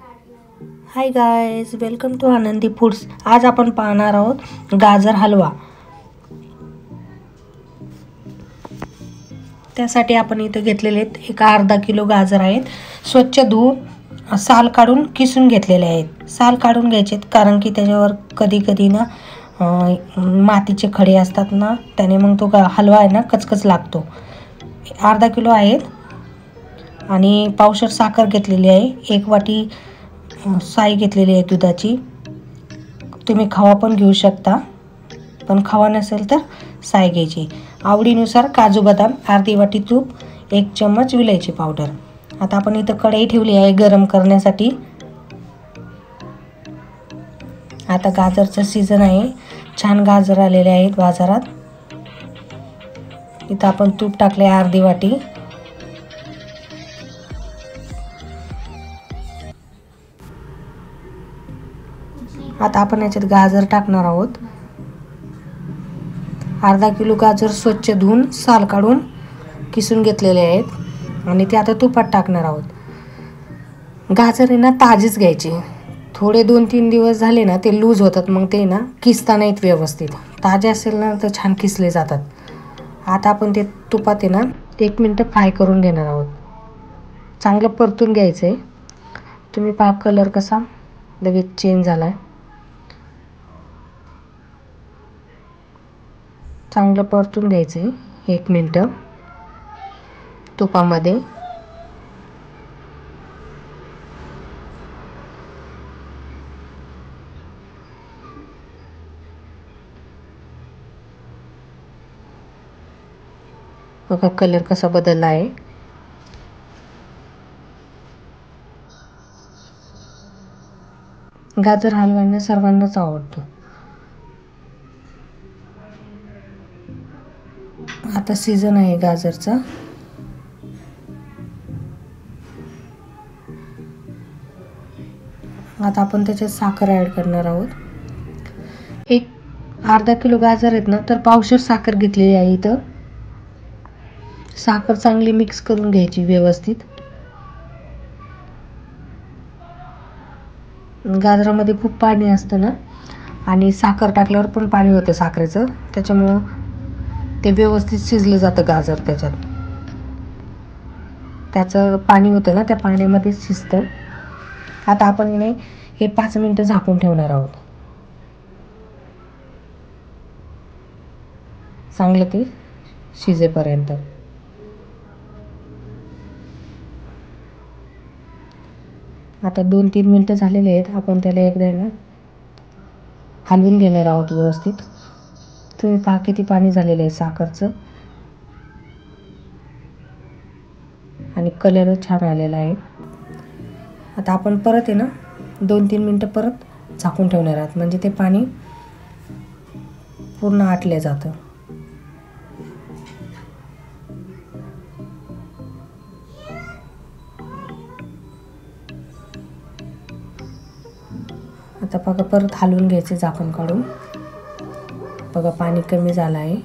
Hi guys, welcome to आनंदी foods. आज आपण पाहणार आहोत गाजर हलवा. त्यासाठी आपण इथे घेतलेले आहेत एक अर्धा किलो गाजर आहेत. स्वच्छ धुवून साल काढून किसून घेतलेले आहेत. साल काढून घ्यायचे कारण की त्याच्यावर कधी कधी ना मातीचे खडे असतात ना, त्याने मग तो हलवा आहे ना कचकच लागतो. अर्धा किलो आहेत आणि पावशर साखर घेतलेली आहे. एक वाटी साई घेतलेली आहे दुधाची. तुम्ही खवा पण घेऊ शकता, पण खवा नसेल तर साई घ्यायची. आवडीनुसार काजू बदाम, अर्धी वाटी तूप, 1 चम्मच विलायची पावडर. आता आपण इथं कढई ठेवली आहे गरम करण्यासाठी. आता गाजरचं सीझन आहे, छान गाजर आलेले आहेत बाजारात. इथं आपण तूप टाकले अर्धी वाटी. आता आपण याच्यात गाजर टाकणार आहोत. अर्धा किलो गाजर स्वच्छ धुवून साल काढून किसून घेतलेले आहेत आणि ते आता तुपात टाकणार आहोत. गाजर आहे ना ताजीच घ्यायची. थोडे 2-3 दिवस झाले ना ते लूज होतात, मग ते ना किसता नाहीत व्यवस्थित. ताजे असेल ना तर छान किसले जातात. आता आपण ते तुपात आहे ना 1 मिनिट फ्राय करून घेणार आहोत. चांगलं परतून घ्यायचं आहे. तुम्ही पहा कलर कसा लगेच चेंज झाला आहे. चांगलं परतून घ्यायचं आहे 1 मिनिट तुपामध्ये. बघा कलर कसा बदलला आहे. गाजर हलवा सर्वांनाच आवडतो. आता सीझन आहे गाजरचा. आता आपण त्याच्यात साखर ॲड करणार आहोत. एक अर्धा किलो गाजर आहेत ना तर पावशर साखर घेतलेली आहे. इथं साखर चांगली मिक्स करून घ्यायची व्यवस्थित. गाजरामध्ये खूप पाणी असतं ना, आणि साखर टाकल्यावर पण पाणी होतं साखरेचं, त्याच्यामुळं ते व्यवस्थित शिजलं जातं गाजर. त्याचं पाणी होतं ना, त्या पाण्यामध्येच शिजतं. आता आपण हे 5 मिनिटं झाकून ठेवणार आहोत. चांगलं ते शिजेपर्यंत. आता 2-3 मिनिटं झालेले आहेत. आपण त्याला एकदा ना हलवून घेणार आहोत व्यवस्थित. तुम्ही पहा किती पाणी झालेलं आहे साखरचं, आणि कलर छान आलेला आहे. आता आपण परत आहे ना 2-3 मिनिटं परत झाकून ठेवणार आहोत, म्हणजे ते पाणी पूर्ण आटलं जातं. आता बघा परत हलवून घ्यायचे झाकण काढून. बघा पाणी कमी झालं आहे.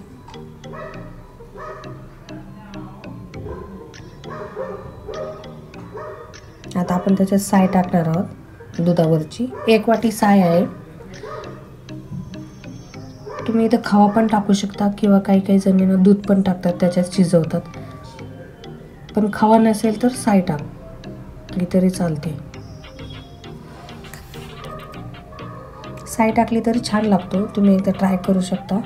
आता आपण त्याच्यात साय टाकणार आहोत दुधावरची. 1 वाटी साय आहे. तुम्ही इथं खवा पण टाकू शकता, किंवा काही जणींना दूध पण टाकतात, त्याच्यात शिजवतात. पण खवा नसेल तर साय टाकली तरी चालते. साय टाकली तरी छान लागतो. तुम्ही एकदा ट्राय करू शकता.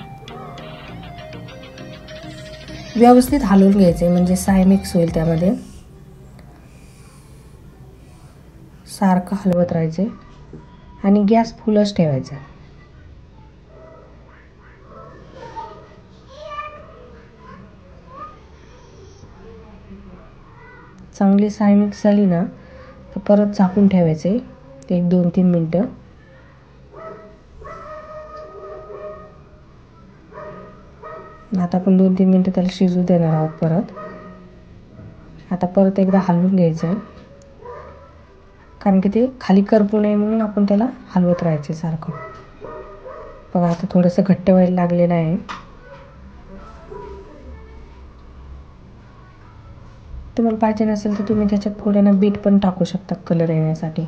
व्यवस्थित हलवून घ्यायचे म्हणजे साय मिक्स होईल त्यामध्ये. सारखं हलवत राहायचे आणि गॅस फुलच ठेवायचा. चांगली साय मिक्स झाली ना तर परत झाकून ठेवायचे 1-2-3 मिनिटं. आता आपण 2-3 मिनिटं त्याला शिजू देणार आहोत परत. आता परत एकदा हलवून घ्यायचं, कारण की ते खाली करपू नये म्हणून आपण त्याला हलवत राहायचे सारखं. बघा आता थोडंसं घट्ट व्हायला लागलेलं आहे. तुम्हाला पाहिजे नसेल तर तुम्ही त्याच्यात थोड्यानं बीट पण टाकू शकता कलर येण्यासाठी.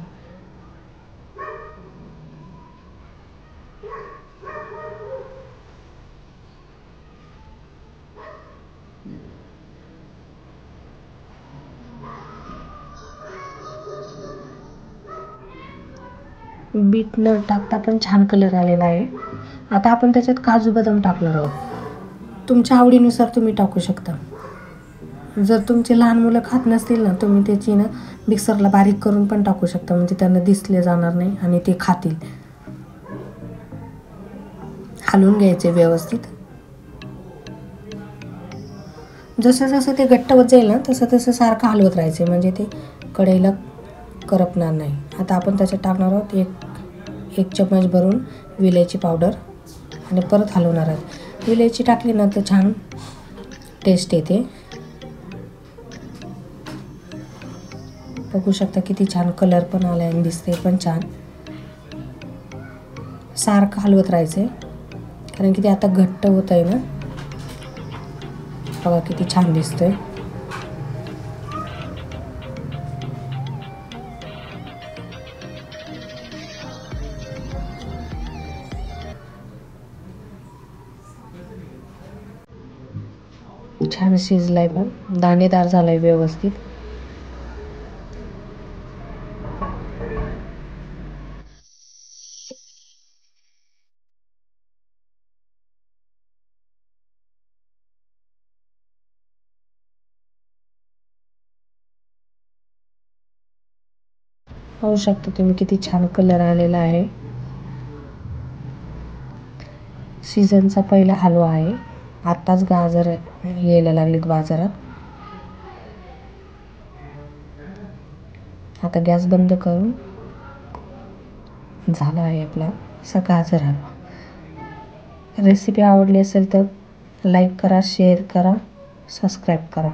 बीट न टाकता पण छान कलर आलेला आहे. आता आपण त्याच्यात काजू बदाम टाकणार आहोत. तुमच्या आवडीनुसार तुम्ही टाकू शकता. जर तुमचे लहान मुलं खात नसतील ना, तुम्ही त्याची ना मिक्सरला बारीक करून पण टाकू शकता, म्हणजे त्यांना दिसले जाणार नाही आणि ते खातील. हलवून घ्यायचे व्यवस्थित. जसं जसं ते घट्ट होत जाईल ना, तसं तसं सारखं हलवत राहायचे, म्हणजे ते कढईला करपणार नाही. आता आपण त्याच्यात टाकणार आहोत एक चम्मच भरून विलायची पावडर आणि परत हलवणार आहोत. विलायची टाकली ना तर छान टेस्ट येते. बघू शकता किती छान कलर पण आला आणि दिसते पण छान. सारखं हलवत राहायचं कारण की ते आता घट्ट होत आहे ना. बघा किती छान दिसतंय. छान शिजलाय पण दाणेदार झालाय व्यवस्थित. पाहू शकता तुम्ही किती छान कलर आलेला आहे. सीझनचा पहिला हलवा आहे. आत्ताच गाजर यायला लागलेत बाजारात. आता गॅस बंद करून झाला आहे आपला असा गाजर हलवा. रेसिपी आवडली असेल तर लाईक करा, शेअर करा, सबस्क्राईब करा.